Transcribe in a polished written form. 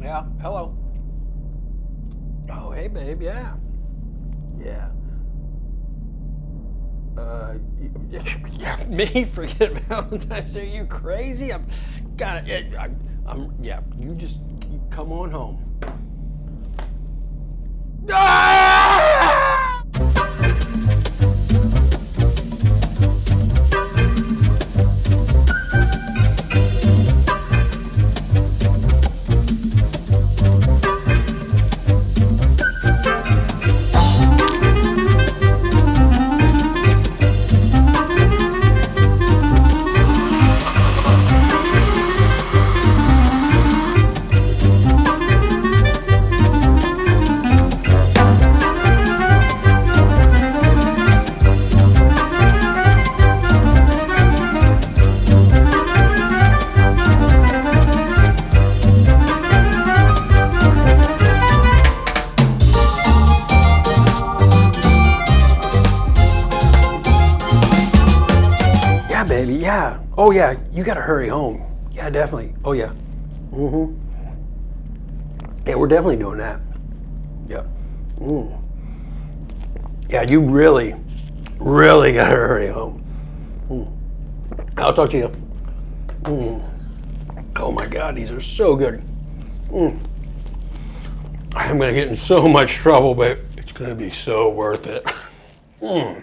Yeah, hello. Oh, hey, babe, yeah. Yeah. Yeah, me forget Valentine's Day? Are you crazy? Yeah, you come on home. Ah! Yeah, baby, yeah. Oh, yeah, you gotta hurry home. Yeah, definitely. Oh, yeah. Mm-hmm. Yeah, we're definitely doing that. Yeah. Mm. Yeah, you really, really gotta hurry home. Mm. I'll talk to you. Mm. Oh my God, these are so good. Mm. I'm gonna get in so much trouble, but it's gonna be so worth it. Mm.